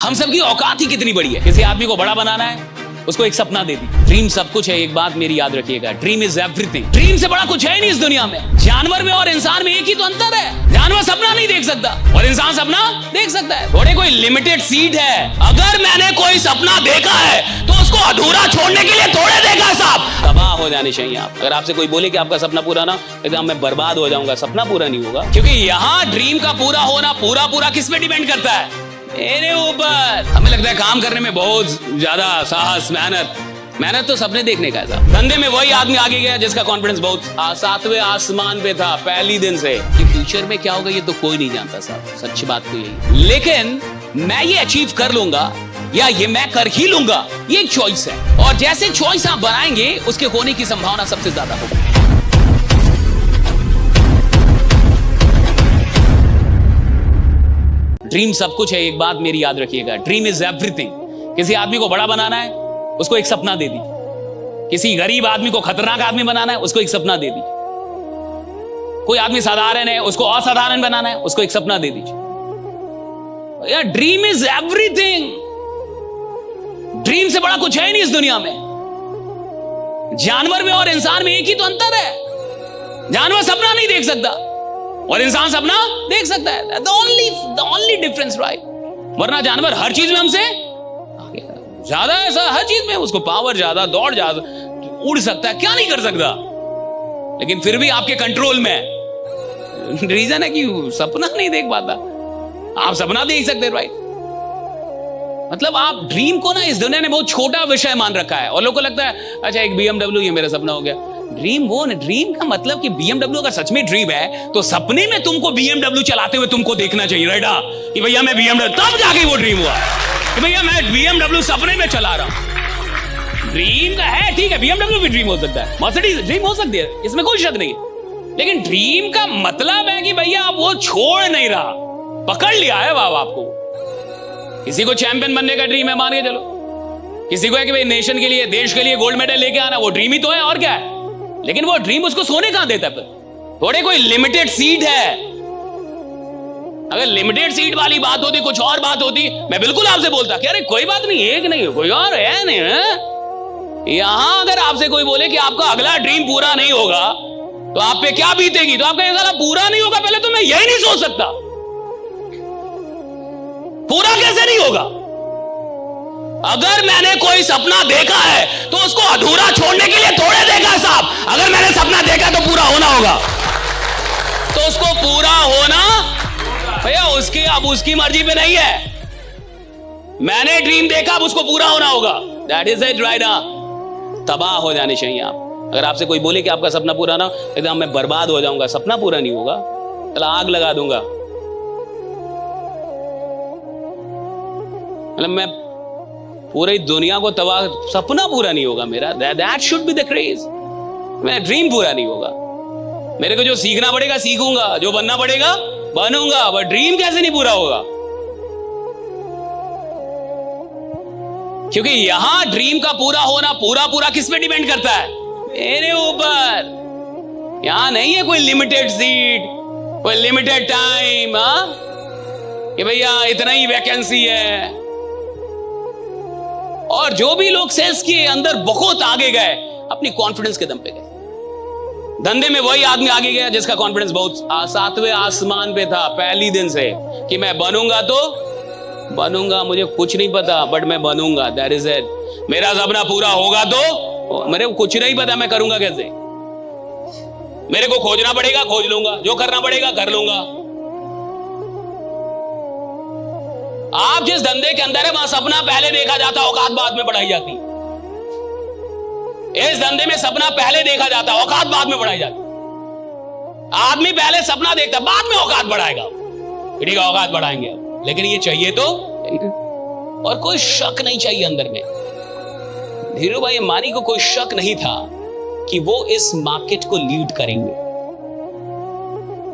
हम सबकी औकात ही कितनी बड़ी है। किसी आदमी को बड़ा बनाना है, उसको एक सपना दे दी। ड्रीम सब कुछ है, एक बात मेरी याद रखिएगा, ड्रीम इज एवरीथिंग। ड्रीम से बड़ा कुछ है ही नहीं इस दुनिया में। जानवर में और इंसान में एक ही तो अंतर है, जानवर सपना नहीं देख सकता और इंसान सपना देख सकता है। थोड़े कोई लिमिटेड सीट है। अगर मैंने कोई सपना देखा है तो उसको अधूरा छोड़ने के लिए थोड़े देखा साहब। तबाह हो जाने चाहिए आप। अगर आपसे कोई बोले कि आपका सपना पूरा ना, एकदम मैं बर्बाद हो जाऊंगा, सपना पूरा नहीं होगा। क्योंकि यहाँ ड्रीम का पूरा होना पूरा पूरा किस पे डिपेंड करता है? मेरे ऊपर। हमें लगता है काम करने में बहुत ज्यादा साहस, मेहनत तो सपने देखने का था। धंधे में वही आदमी आगे गया जिसका कॉन्फिडेंस बहुत सातवें आसमान पे था पहली दिन से। कि फ्यूचर में क्या होगा ये तो कोई नहीं जानता साहब, सच्ची बात तो यही। लेकिन मैं ये अचीव कर लूंगा या ये मैं कर ही लूंगा, ये एक चॉइस है। और जैसे चॉइस आप बनाएंगे उसके होने की संभावना सबसे ज्यादा होगी। ड्रीम सब कुछ है, एक बात मेरी याद रखिएगा, ड्रीम इज एवरीथिंग। किसी आदमी को बड़ा बनाना है, उसको एक सपना दे दी। किसी गरीब आदमी को खतरनाक आदमी बनाना है, उसको एक सपना दे दी। कोई आदमी साधारण है, उसको असाधारण बनाना है, उसको एक सपना दे दीजिए। यार ड्रीम इज एवरीथिंग। ड्रीम से बड़ा कुछ है ही नहीं इस दुनिया में। जानवर में और इंसान में एक ही तो अंतर है, जानवर सपना नहीं देख सकता और इंसान सपना देख सकता है। The only difference, right? वरना जानवर हर चीज में हमसे ज्यादा, ऐसा हर चीज में उसको पावर ज्यादा, दौड़ ज्यादा, उड़ सकता है, क्या नहीं कर सकता, लेकिन फिर भी आपके कंट्रोल में। रीजन है कि सपना नहीं देख पाता। आप सपना देख सकते, राइट? मतलब आप ड्रीम को ना इस दुनिया ने बहुत छोटा विषय मान रखा है और लोगों को लगता है अच्छा एक BMW ये मेरा सपना हो गया। ड्रीम वो नहीं, ड्रीम का मतलब कि BMW अगर सच में ड्रीम है तो सपने में तुमको BMW चलाते हुए तुमको देखना चाहिए, राइट? कि भैया मैं BMW, तब जाके वो ड्रीम हुआ कि भैया मैं BMW सपने में चला रहा हूं। ड्रीम का है, ठीक है, BMW भी ड्रीम हो सकता है, मर्सिडीज ड्रीम हो सकती है, इसमें कोई शक नहीं है। लेकिन ड्रीम का मतलब है कि भैया आप वो छोड़ नहीं रहा, पकड़ लिया है बाबा आपको। किसी को चैंपियन बनने का ड्रीम है, मान के चलो। किसी को है कि भाई नेशन के लिए, देश के लिए गोल्ड मेडल लेके आना, वो ड्रीम ही तो है, और क्या है। लेकिन वो ड्रीम उसको सोने कहां देता है? थोड़े कोई लिमिटेड सीट है। अगर लिमिटेड सीट वाली बात होती, कुछ और बात होती, मैं बिल्कुल आपसे बोलता कि अरे कोई बात नहीं, एक नहीं कोई और है नहीं है। यहां अगर आपसे कोई बोले कि आपका अगला ड्रीम पूरा नहीं होगा तो आप पे क्या बीतेगी, तो आपका ये पूरा नहीं होगा, पहले तो मैं यही नहीं सोच सकता, पूरा कैसे नहीं होगा? अगर मैंने कोई सपना देखा है तो उसको अधूरा छोड़ने के लिए थोड़े देखा साहब। अगर मैंने सपना देखा तो पूरा होना होगा, तो उसको पूरा होना भैया उसकी, अब उसकी मर्जी पे नहीं है। मैंने ड्रीम देखा, अब उसको पूरा होना होगा। That is it, right? तबाह हो जाने चाहिए आप। अगर आपसे कोई बोले कि आपका सपना पूरा ना, एकदम मैं बर्बाद हो जाऊंगा, सपना पूरा नहीं होगा, चला आग लगा दूंगा, मतलब मैं पूरी दुनिया को तबाह, सपना पूरा नहीं होगा मेरा। That should be the craze. मेरा ड्रीम पूरा नहीं होगा। मेरे को जो सीखना पड़ेगा सीखूंगा, जो बनना पड़ेगा बनूंगा, बट ड्रीम कैसे नहीं पूरा होगा? क्योंकि यहां ड्रीम का पूरा होना पूरा पूरा किस पे डिपेंड करता है? मेरे ऊपर। यहां नहीं है कोई लिमिटेड सीट, कोई लिमिटेड टाइम, कि भैया इतना ही वैकेंसी है। और जो भी लोग सेल्स के अंदर बहुत आगे गए, अपनी कॉन्फिडेंस के दम पे गए। धंधे में वही आदमी आगे गया जिसका कॉन्फिडेंस बहुत सातवें आसमान पे था पहली दिन से, कि मैं बनूंगा तो बनूंगा, मुझे कुछ नहीं पता बट मैं बनूंगा, दैट इज इट। मेरा सपना पूरा होगा तो मेरे को कुछ नहीं पता मैं करूंगा कैसे, मेरे को खोजना पड़ेगा, खोज लूंगा, जो करना पड़ेगा कर लूंगा। आप जिस धंधे के अंदर है वहां सपना पहले देखा जाता, औकात बाद में बढ़ाई जाती। इस धंधे में सपना पहले देखा जाता, औकात बाद में बढ़ाई जाती। आदमी पहले सपना देखता, बाद में औकात बढ़ाएगा, ठीक है औकात बढ़ाएंगे, लेकिन ये चाहिए तो, और कोई शक नहीं चाहिए अंदर में। धीरू भाई अंबानी को कोई शक नहीं था कि वो इस मार्केट को लीड करेंगे।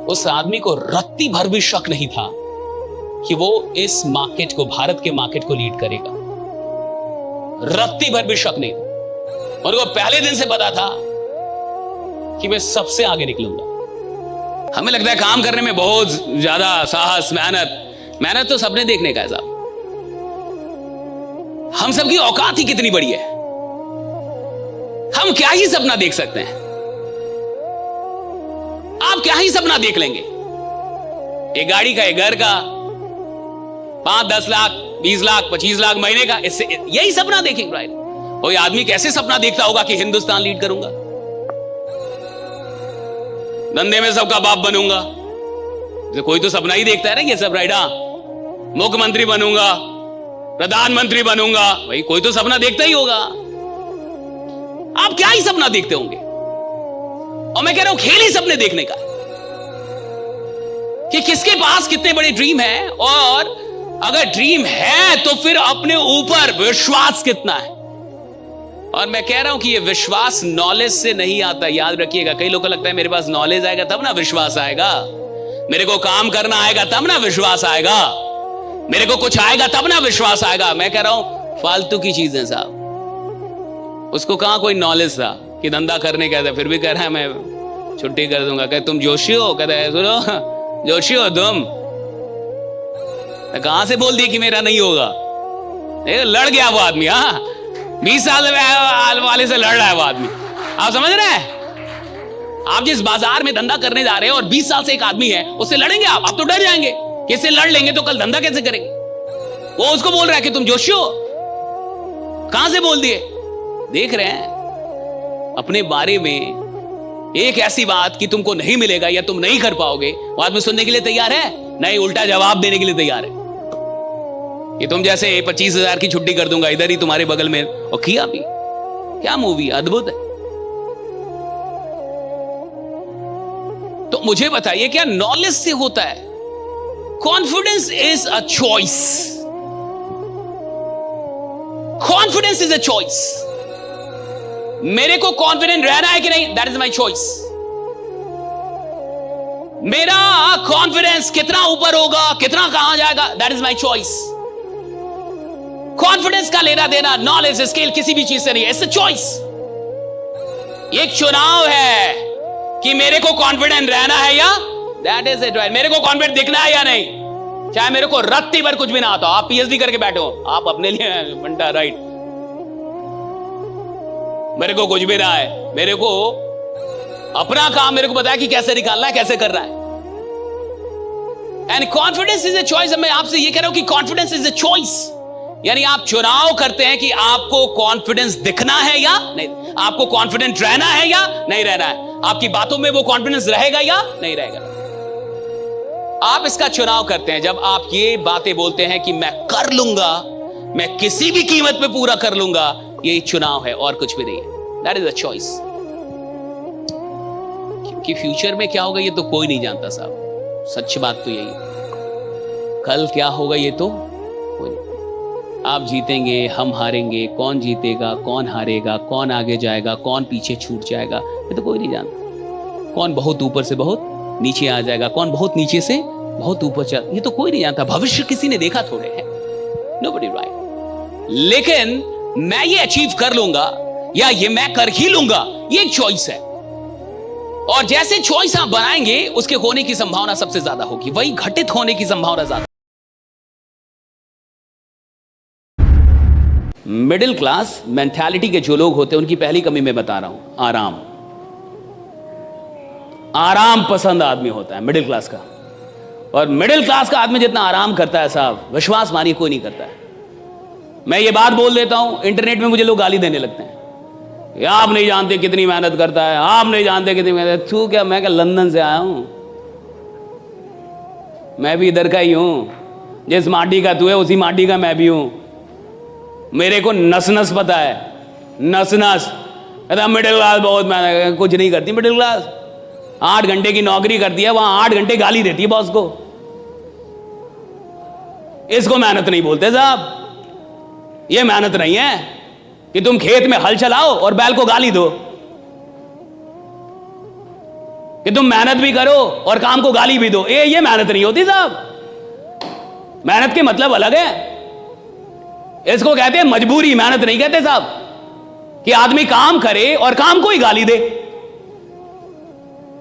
उस आदमी को रत्ती भर भी शक नहीं था कि वो इस मार्केट को, भारत के मार्केट को लीड करेगा। रत्ती भर भी शक नहीं था। उनको पहले दिन से पता था कि मैं सबसे आगे निकलूंगा। हमें लगता है काम करने में बहुत ज्यादा साहस, मेहनत तो सपने देखने का है साहब। हम सबकी औकात ही कितनी बड़ी है, हम क्या ही सपना देख सकते हैं। आप क्या ही सपना देख लेंगे, एक गाड़ी का, एक घर का, 5-10 लाख, 20 लाख, 25 लाख महीने का, इससे यही सपना देखेंगे राइट। कोई आदमी कैसे सपना देखता होगा कि हिंदुस्तान लीड करूंगा, धंधे में सबका बाप बनूंगा, तो कोई तो सपना ही देखता है ना ये सब राइट। मुख्यमंत्री बनूंगा, प्रधानमंत्री बनूंगा, भाई कोई तो सपना देखता ही होगा। आप क्या ही सपना देखते होंगे, और मैं कह रहा हूं खेल ही सपने देखने का कि किसके पास कितने बड़े ड्रीम है, और अगर ड्रीम है तो फिर अपने ऊपर विश्वास कितना है। और मैं कह रहा हूं कि ये विश्वास नॉलेज से नहीं आता, याद रखिएगा। कई लोगों को लगता है मेरे पास नॉलेज आएगा तब ना विश्वास आएगा, मेरे को काम करना आएगा तब ना विश्वास आएगा, मेरे को कुछ आएगा तब ना विश्वास आएगा। मैं कह रहा हूं फालतू की चीजें साहब। उसको कहां कोई नॉलेज था कि धंधा करने का था, फिर भी कह रहा है मैं छुट्टी कर दूंगा। कहते तुम जोशी हो, कहते हैं सुनो जोशी हो तुम, कहां से बोल दिया कि मेरा नहीं होगा। लड़ गया वो आदमी, हाँ 20 साल वाले से लड़ रहा है वो आदमी। आप समझ रहे हैं, आप जिस बाजार में धंधा करने जा रहे हैं और 20 साल से एक आदमी है, उससे लड़ेंगे आप तो डर जाएंगे कि इससे लड़ लेंगे तो कल धंधा कैसे करेंगे। वो उसको बोल रहा है कि तुम जोशी हो, कहां से बोल दिए। देख रहे हैं अपने बारे में एक ऐसी बात कि तुमको नहीं मिलेगा या तुम नहीं कर पाओगे, वो आदमी सुनने के लिए तैयार है नहीं, उल्टा जवाब देने के लिए तैयार है कि तुम जैसे 25,000 की छुट्टी कर दूंगा इधर ही तुम्हारे बगल में। और किया भी, क्या मूवी अद्भुत है। तो मुझे बताइए क्या नॉलेज से होता है? Confidence is a choice, confidence is a choice. मेरे को कॉन्फिडेंट रहना है कि नहीं, दैट इज माई चॉइस। मेरा कॉन्फिडेंस कितना ऊपर होगा, कितना कहां जाएगा, that is my choice. Confidence का लेना देना नॉलेज स्किल किसी भी चीज से नहीं है, इट्स अ चॉइस। एक चुनाव है कि मेरे को कॉन्फिडेंट रहना है या, दैट इज इट राइट। मेरे को कॉन्फिडेंट दिखना है या नहीं, चाहे मेरे को रत्ती भर कुछ भी ना आता। आप पीएचडी करके बैठे हो, आप अपने लिए बंटा राइट, मेरे को कुछ भी ना है, मेरे को अपना काम मेरे को पता है कि कैसे निकालना है, कैसे करना है। And confidence is a choice. मैं आपसे ये कह रहा हूं कि कॉन्फिडेंस इज अ चॉइस, यानी आप चुनाव करते हैं कि आपको कॉन्फिडेंस दिखना है या नहीं, आपको कॉन्फिडेंट रहना है या नहीं रहना है, आपकी बातों में वो कॉन्फिडेंस रहेगा या नहीं रहेगा। आप इसका चुनाव करते हैं जब आप ये बातें बोलते हैं कि मैं कर लूंगा, मैं किसी भी कीमत पे पूरा कर लूंगा। ये चुनाव है और कुछ भी नहीं है, दैट इज अ चॉइस। कि फ्यूचर में क्या होगा ये तो कोई नहीं जानता साहब, सच बात तो यही है। कल क्या होगा ये तो कोई नहीं। आप जीतेंगे, हम हारेंगे, कौन जीतेगा, कौन हारेगा, कौन आगे जाएगा, कौन पीछे छूट जाएगा, ये तो कोई नहीं जानता। कौन बहुत ऊपर से बहुत नीचे आ जाएगा, कौन बहुत नीचे से बहुत ऊपर चल, ये तो कोई नहीं जानता। भविष्य किसी ने देखा थोड़े है, नोबडी राइट। लेकिन मैं ये अचीव कर लूंगा या ये मैं कर ही लूंगा, ये एक चॉइस है। और जैसे चॉइस आप बनाएंगे उसके होने की संभावना सबसे ज्यादा होगी, वही घटित होने की संभावना ज्यादा। मिडिल क्लास मेंटालिटी के जो लोग होते हैं उनकी पहली कमी मैं बता रहा हूं, आराम। आराम पसंद आदमी होता है मिडिल क्लास का। और मिडिल क्लास का आदमी जितना आराम करता है साहब, विश्वास मानिए कोई नहीं करता है। मैं ये बात बोल देता हूं, इंटरनेट में मुझे लोग गाली देने लगते हैं, आप नहीं जानते कितनी मेहनत करता है, आप नहीं जानते कितनी मेहनत। तू क्या, मैं क्या लंदन से आया हूं, मैं भी इधर का ही हूं। जिस माटी का तू है उसी माटी का मैं भी हूं। मेरे को नस नस पता है, नस नस। मिडिल क्लास बहुत मेहनत, कुछ नहीं करती मिडिल क्लास। 8 घंटे की नौकरी करती है, वहां 8 घंटे गाली देती है बॉस को। इसको मेहनत नहीं बोलते साहब, ये मेहनत नहीं है कि तुम खेत में हल चलाओ और बैल को गाली दो, कि तुम मेहनत भी करो और काम को गाली भी दो। ये मेहनत नहीं होती साहब। मेहनत के मतलब अलग है, इसको कहते हैं मजबूरी, मेहनत नहीं कहते साहब। कि आदमी काम करे और काम को ही गाली दे।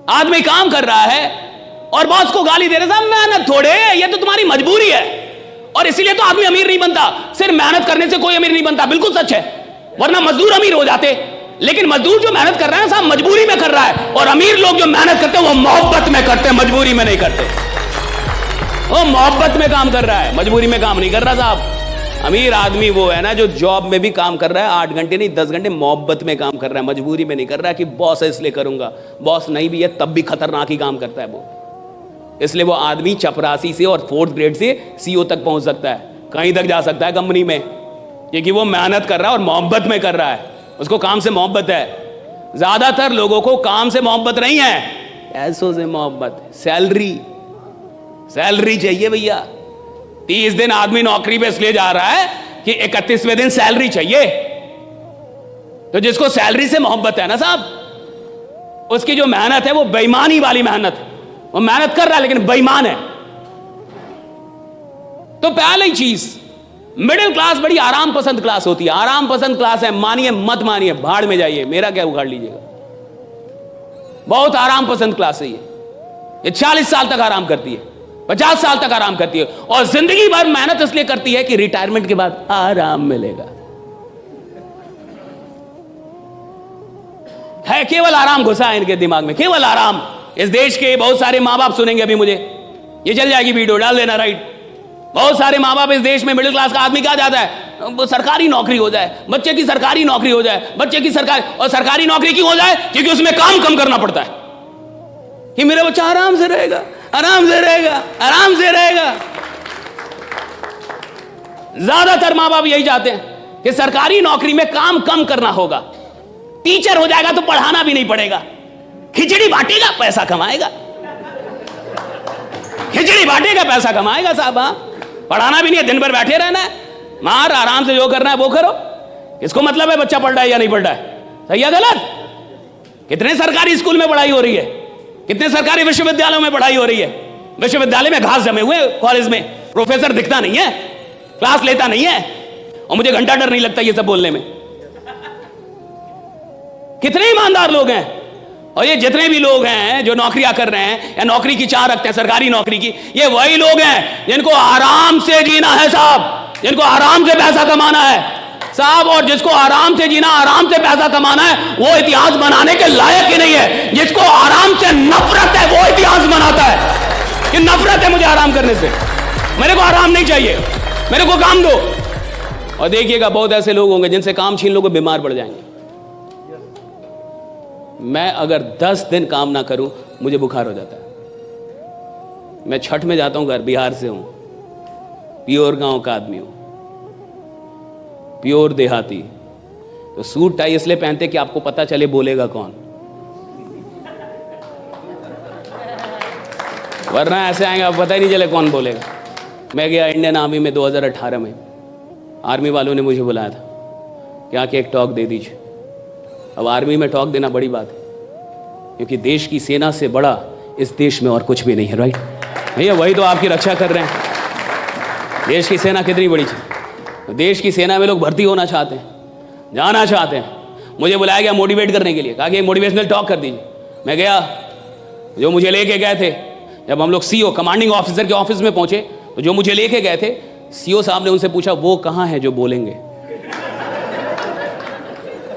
आदमी काम कर रहा है और बॉस को गाली दे रहा है, साहब मेहनत थोड़े, ये तो तुम्हारी मजबूरी है। और इसीलिए तो आदमी अमीर नहीं बनता। सिर्फ मेहनत करने से कोई अमीर नहीं बनता, बिल्कुल सच है, वरना मजदूर अमीर हो जाते। लेकिन मजदूर जो मेहनत कर रहा है साहब, मजबूरी में कर रहा है, और अमीर लोग जो मेहनत करते हैं वो मोहब्बत में करते हैं, मजबूरी में नहीं करते। वो मोहब्बत में काम कर रहा है, मजबूरी में काम नहीं कर रहा साहब। अमीर आदमी वो है ना जो जॉब में भी काम कर रहा है 8 घंटे नहीं 10 घंटे, मोहब्बत में काम कर रहा है, मजबूरी में नहीं कर रहा है कि बॉस है इसलिए करूंगा। बॉस नहीं भी है तब भी खतरनाक ही काम करता है वो, इसलिए वो आदमी चपरासी से और 4th ग्रेड से CEO तक पहुंच सकता है, कहीं तक जा सकता है कंपनी में, क्योंकि वो मेहनत कर रहा है और मोहब्बत में कर रहा है, उसको काम से मोहब्बत है। ज्यादातर लोगों को काम से मोहब्बत नहीं है, पैसों से मोहब्बत, सैलरी चाहिए भैया। 30 दिन आदमी नौकरी पे इसलिए जा रहा है कि 31वें दिन सैलरी चाहिए। तो जिसको सैलरी से मोहब्बत है ना साहब, उसकी जो मेहनत है वो बेईमानी वाली मेहनत, वो मेहनत कर रहा है लेकिन बेईमान है। तो पहली चीज, मिडिल क्लास बड़ी आराम पसंद क्लास होती है, आराम पसंद क्लास है, मानिए मत मानिए, भाड़ में जाइए, मेरा क्या उखाड़ लीजिएगा, बहुत आराम पसंद क्लास है ये 40 साल तक आराम करती है, 50 साल तक आराम करती है, और जिंदगी भर मेहनत इसलिए करती है कि रिटायरमेंट के बाद आराम मिलेगा। है केवल आराम घुसा है इनके दिमाग में, केवल आराम। इस देश के बहुत सारे मां बाप सुनेंगे अभी मुझे, ये चल जाएगी वीडियो, डाल देना राइट। बहुत सारे मां बाप इस देश में, मिडिल क्लास का आदमी क्या चाहता है, सरकारी नौकरी हो जाए, बच्चे की सरकारी नौकरी हो जाए, बच्चे की सरकारी, और सरकारी नौकरी क्यों हो जाए, क्योंकि उसमें काम कम करना पड़ता है, कि मेरा बच्चा आराम से रहेगा, आराम से रहेगा, आराम से रहेगा। ज्यादातर मां बाप यही चाहते हैं कि सरकारी नौकरी में काम कम करना होगा, टीचर हो जाएगा तो पढ़ाना भी नहीं पड़ेगा, खिचड़ी बांटेगा पैसा कमाएगा, खिचड़ी बांटेगा पैसा कमाएगा साहब, पढ़ाना भी नहीं है, दिन भर बैठे रहना है, मार आराम से जो करना है वो करो। किसको मतलब है बच्चा पढ़ रहा है या नहीं पढ़ रहा है, सही है गलत? कितने सरकारी स्कूल में पढ़ाई हो रही है, कितने सरकारी विश्वविद्यालयों में पढ़ाई हो रही है। विश्वविद्यालय में घास जमे हुए, कॉलेज में प्रोफेसर दिखता नहीं है, क्लास लेता नहीं है, और मुझे घंटा डर नहीं लगता ये सब बोलने में। कितने ईमानदार लोग हैं, और ये जितने भी लोग हैं जो नौकरियां कर रहे हैं या नौकरी की चाह रखते हैं सरकारी नौकरी की, ये वही लोग हैं जिनको आराम से जीना है साहब, जिनको आराम से पैसा कमाना है साहब, और जिसको आराम से जीना, आराम से पैसा कमाना है, वो इतिहास बनाने के लायक ही नहीं है। जिसको आराम से नफरत है वो इतिहास बनाता है कि नफरत है मुझे आराम करने से, मेरे को आराम नहीं चाहिए, मेरे को काम दो। और देखिएगा बहुत ऐसे लोग होंगे जिनसे काम छीन लोगे बीमार पड़ जाएंगे। मैं अगर 10 दिन काम ना करूं मुझे बुखार हो जाता है। मैं छठ में जाता हूं घर, बिहार से हूं, प्योर गांव का आदमी हूं, प्योर देहाती, तो सूट टाई इसलिए पहनते कि आपको पता चले बोलेगा कौन, वरना ऐसे आएंगे आप पता ही नहीं चले कौन बोलेगा। मैं गया इंडियन आर्मी में 2018 में, आर्मी वालों ने मुझे बुलाया था कि आके एक टॉक दे दीजिए। अब आर्मी में टॉक देना बड़ी बात है, क्योंकि देश की सेना से बड़ा इस देश में और कुछ भी नहीं है, राइट भैया? वही तो आपकी रक्षा कर रहे हैं। देश की सेना कितनी बड़ी चीज, देश की सेना में लोग भर्ती होना चाहते हैं, जाना चाहते हैं। मुझे बुलाया गया मोटिवेट करने के लिए, कहा कि मोटिवेशनल टॉक कर दीजिए। मैं गया, जो मुझे लेके गए थे, जब हम लोग CEO कमांडिंग ऑफिसर के ऑफिस में पहुंचे, तो जो मुझे लेके गए थे CEO साहब ने उनसे पूछा वो कहाँ है जो बोलेंगे,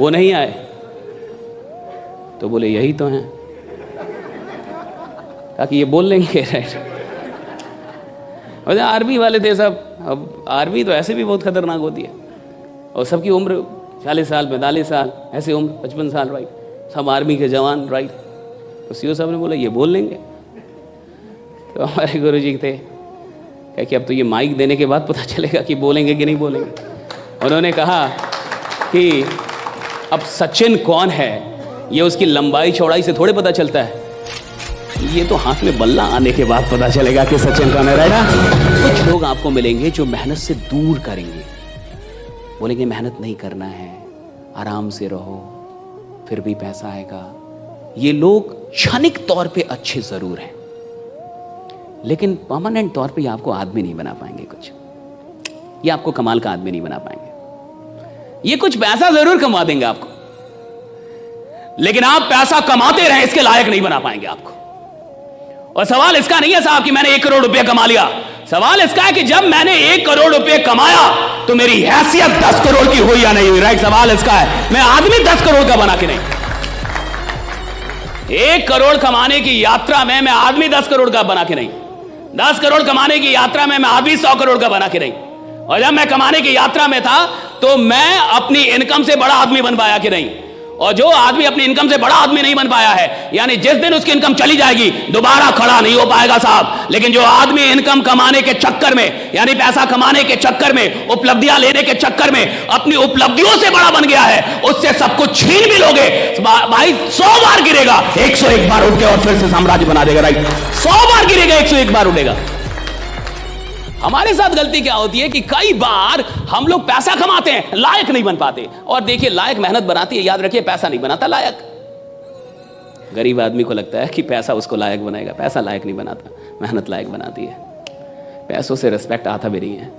वो नहीं आए, तो बोले यही तो हैं, कहा कि ये बोल लेंगे, राइट? आर्मी वाले थे सब। अब आर्मी तो ऐसे भी बहुत खतरनाक होती है, और सबकी उम्र 40 साल 45 साल, ऐसे उम्र 55 साल, राइट? सब आर्मी के जवान, राइट? तो CEO साहब ने बोला ये बोल लेंगे। तो हमारे गुरुजी थे, कहा कि अब तो ये माइक देने के बाद पता चलेगा कि बोलेंगे कि नहीं बोलेंगे। उन्होंने कहा कि अब सचिन कौन है ये उसकी लंबाई चौड़ाई से थोड़े पता चलता है, ये तो हाथ में बल्ला आने के बाद पता चलेगा कि सचिन कौन है, राइट? कुछ लोग आपको मिलेंगे जो मेहनत से दूर करेंगे, बोलेंगे मेहनत नहीं करना है, आराम से रहो, फिर भी पैसा आएगा। ये लोग क्षणिक तौर पे अच्छे जरूर हैं, लेकिन परमानेंट तौर पे ये आपको आदमी नहीं बना पाएंगे, कुछ ये आपको कमाल का आदमी नहीं बना पाएंगे। ये कुछ पैसा जरूर कमा देंगे आपको, लेकिन आप पैसा कमाते रहें इसके लायक नहीं बना पाएंगे आपको। और सवाल इसका नहीं है साहब कि मैंने 1 करोड़ रुपए कमा लिया। सवाल इसका है कि जब मैंने 1 करोड़ रुपए कमाया तो मेरी हैसियत 10 करोड़ की हुई या नहीं हुई। राइट, सवाल इसका है। मैं आदमी 10 करोड़ का बना कि नहीं। 1 करोड़ कमाने की यात्रा में मैं आदमी 10 करोड़ का बना कि नहीं। 10 करोड़ कमाने की यात्रा में मैं आदमी 100 करोड़ का बना कि नहीं। और जब मैं कमाने की यात्रा में था तो मैं अपनी इनकम से बड़ा आदमी बन पाया कि नहीं। और जो आदमी अपनी इनकम से बड़ा आदमी नहीं बन पाया है, यानी जिस दिन उसकी इनकम चली जाएगी दोबारा खड़ा नहीं हो पाएगा साहब। लेकिन जो आदमी इनकम कमाने के चक्कर में, यानी पैसा कमाने के चक्कर में, उपलब्धियां लेने के चक्कर में अपनी उपलब्धियों से बड़ा बन गया है, उससे सब कुछ छीन भी लोगे भाई 100 बार गिरेगा, 101 बार उठ के और फिर से साम्राज्य बना देगा। राइट, 100 बार गिरेगा, 101 बार उठेगा। हमारे साथ गलती क्या होती है कि कई बार हम लोग पैसा कमाते हैं, लायक नहीं बन पाते। और देखिए, लायक मेहनत बनाती है, याद रखिए, पैसा नहीं बनाता लायक। गरीब आदमी को लगता है कि पैसा उसको लायक बनाएगा, पैसा लायक नहीं बनाता, मेहनत लायक बनाती है। पैसों से रिस्पेक्ट आता भी नहीं है,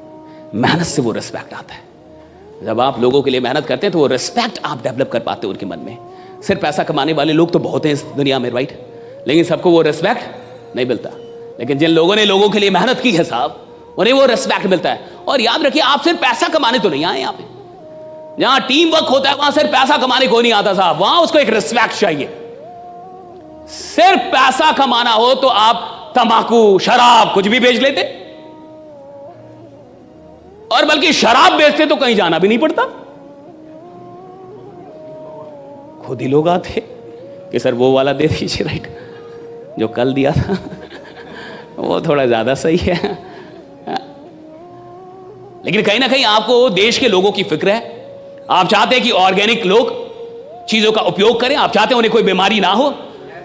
मेहनत से वो रिस्पेक्ट आता है। जब आप लोगों के लिए मेहनत करते हैं तो वो रिस्पेक्ट आप डेवलप कर पाते हो उनके मन में। सिर्फ पैसा कमाने वाले लोग तो बहुत हैं इस दुनिया में, राइट, लेकिन सबको वो रिस्पेक्ट नहीं मिलता। लेकिन जिन लोगों ने लोगों के लिए मेहनत की है साहब, उन्हें वो रिस्पेक्ट मिलता है। और याद रखिए, आप सिर्फ पैसा कमाने तो नहीं आए यहां पे। जहां टीम वर्क होता है वहां सिर्फ पैसा कमाने को नहीं आता साहब, वहां उसको एक रिस्पेक्ट चाहिए। सिर्फ पैसा कमाना हो तो आप तंबाकू, शराब कुछ भी बेच लेते, और बल्कि शराब बेचते तो कहीं जाना भी नहीं पड़ता। खुद ही लोग आते कि सर वो वाला दे दीजिए, राइट, जो कल दिया था वो थोड़ा ज्यादा सही है। लेकिन कहीं ना कहीं आपको देश के लोगों की फिक्र है। आप चाहते हैं कि ऑर्गेनिक लोग चीजों का उपयोग करें, आप चाहते हैं उन्हें कोई बीमारी ना हो,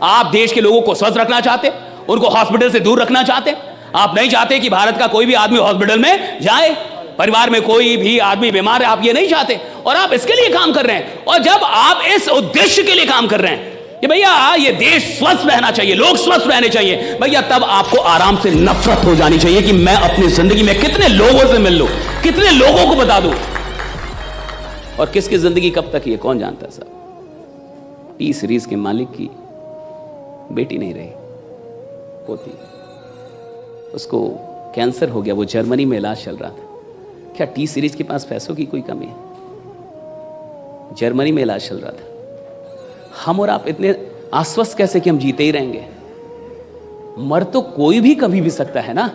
आप देश के लोगों को स्वस्थ रखना चाहते, उनको हॉस्पिटल से दूर रखना चाहते। आप नहीं चाहते कि भारत का कोई भी आदमी हॉस्पिटल में जाए, परिवार में कोई भी आदमी बीमार है, आप ये नहीं चाहते, और आप इसके लिए काम कर रहे हैं। और जब आप इस उद्देश्य के लिए काम कर रहे हैं कि भैया ये देश स्वस्थ रहना चाहिए, लोग स्वस्थ रहने चाहिए, भैया तब आपको आराम से नफरत हो जानी चाहिए कि मैं अपनी जिंदगी में कितने लोगों से मिल लूं, कितने लोगों को बता दूं, और किसकी जिंदगी कब तक, ये कौन जानता है साहब। टी सीरीज के मालिक की बेटी नहीं रही, पोती, उसको कैंसर हो गया, वो जर्मनी में इलाज चल रहा था। क्या टी सीरीज के पास पैसों की कोई कमी है? जर्मनी में इलाज चल रहा था। हम और आप इतने आश्वस्त कैसे कि हम जीते ही रहेंगे? मर तो कोई भी कभी भी सकता है ना,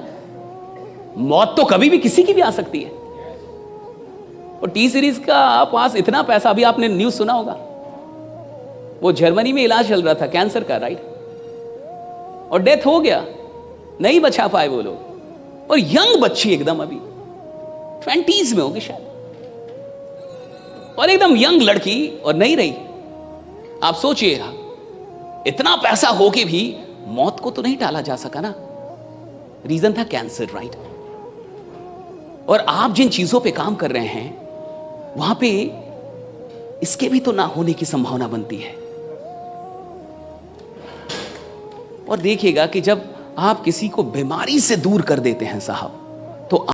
मौत तो कभी भी किसी की भी आ सकती है। और टी सीरीज का पास इतना पैसा, अभी आपने न्यूज सुना होगा, वो जर्मनी में इलाज चल रहा था कैंसर का, राइट, और डेथ हो गया, नहीं बचा पाए वो लोग। और यंग बच्ची एकदम अभी 20s में होगी शायद, और एकदम यंग लड़की, और नहीं रही। आप सोचिए, इतना पैसा होके भी मौत को तो नहीं टाला जा सका ना, रीजन था कैंसर, राइट। और आप जिन चीजों पे काम कर रहे हैं वहां पे इसके भी तो ना होने की संभावना बनती है। और देखिएगा कि जब आप किसी को बीमारी से दूर कर देते हैं साहब,